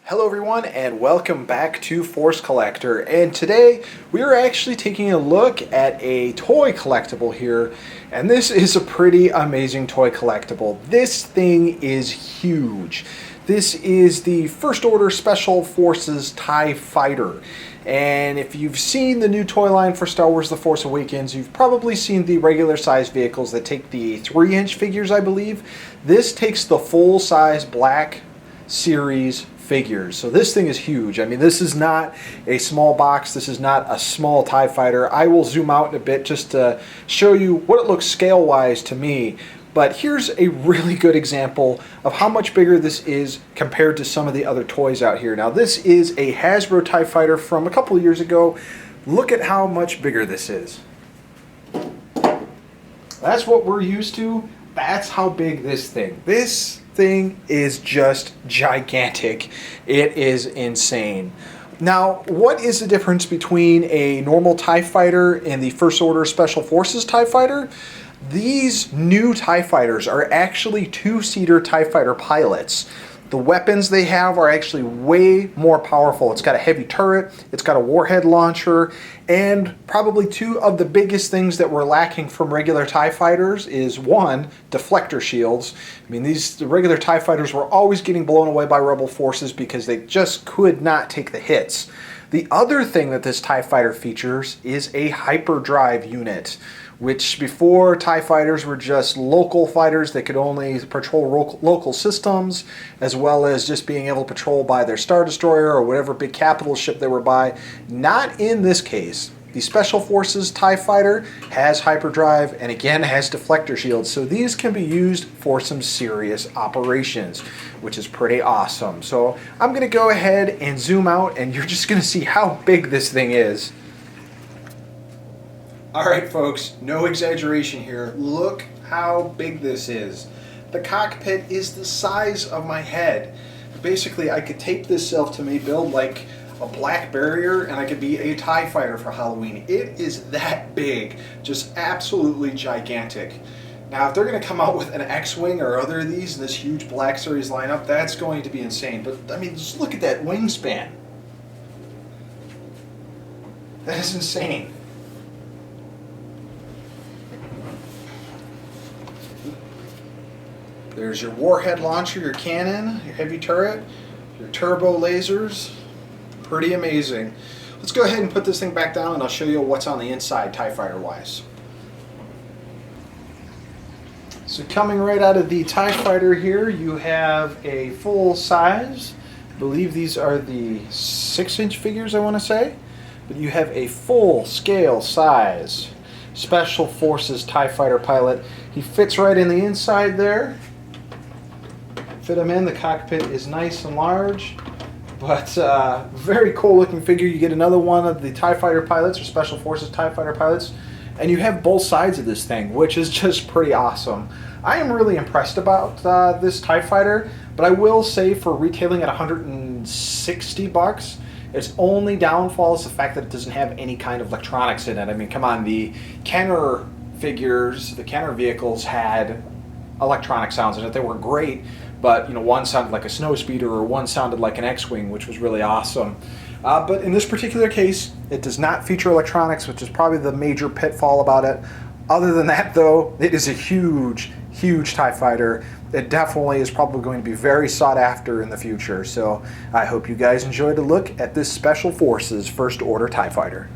Hello everyone and welcome back to Force Collector, and today we are actually taking a look at a toy collectible here, and this is a pretty amazing toy collectible. This thing is huge. This is the First Order Special Forces TIE Fighter, and if you've seen the new toy line for Star Wars The Force Awakens, you've probably seen the regular size vehicles that take the 3-inch figures, I believe. This takes the full size Black Series figures. So this thing is huge. I mean, this is not a small box. This is not a small TIE fighter. I will zoom out in a bit just to show you what it looks scale-wise to me. But here's a really good example of how much bigger this is compared to some of the other toys out here. Now, this is a Hasbro TIE fighter from a couple of years ago. Look at how much bigger this is. That's what we're used to. That's how big this thing is just gigantic. It is insane. Now, what is the difference between a normal TIE fighter and the First Order Special Forces TIE fighter? These new TIE fighters are actually two-seater TIE fighter pilots. The weapons they have are actually way more powerful. It's got a heavy turret, it's got a warhead launcher, and probably two of the biggest things that we're lacking from regular TIE fighters is, one, deflector shields. I mean, the regular TIE fighters were always getting blown away by Rebel forces because they just could not take the hits. The other thing that this TIE fighter features is a hyperdrive unit, which before TIE fighters were just local fighters that could only patrol local systems, as well as just being able to patrol by their Star Destroyer or whatever big capital ship they were by. Not in this case. The Special Forces TIE Fighter has hyperdrive and again has deflector shields, so these can be used for some serious operations, which is pretty awesome. So I'm going to go ahead and zoom out and you're just going to see how big this thing is. Alright folks, no exaggeration here. Look how big this is. The cockpit is the size of my head. Basically, I could tape this self-to-me build like a black barrier and I could be a TIE fighter for Halloween. It is that big. Just absolutely gigantic. Now, if they're going to come out with an X-Wing or other of these in this huge Black Series lineup, that's going to be insane. But, I mean, just look at that wingspan. That is insane. There's your warhead launcher, your cannon, your heavy turret, your turbo lasers. Pretty amazing. Let's go ahead and put this thing back down and I'll show you what's on the inside TIE fighter wise. So coming right out of the TIE fighter here, you have a full size, I believe these are the 6-inch figures I want to say, but you have a full scale size Special Forces TIE fighter pilot. He fits right in the inside there. Fit him in. The cockpit is nice and large, but very cool looking figure. You get another one of the TIE fighter pilots or Special Forces TIE fighter pilots, and you have both sides of this thing, which is just pretty awesome. I am really impressed about this TIE fighter, but I will say for retailing at $160, its only downfall is the fact that it doesn't have any kind of electronics in it. I mean, come on, the Kenner figures, the Kenner vehicles had electronic sounds in it. They were great, but you know, one sounded like a snowspeeder or one sounded like an X-Wing, which was really awesome. But in this particular case, it does not feature electronics, which is probably the major pitfall about it. Other than that, though, it is a huge, huge TIE fighter. It definitely is probably going to be very sought after in the future. So I hope you guys enjoyed a look at this Special Forces First Order TIE fighter.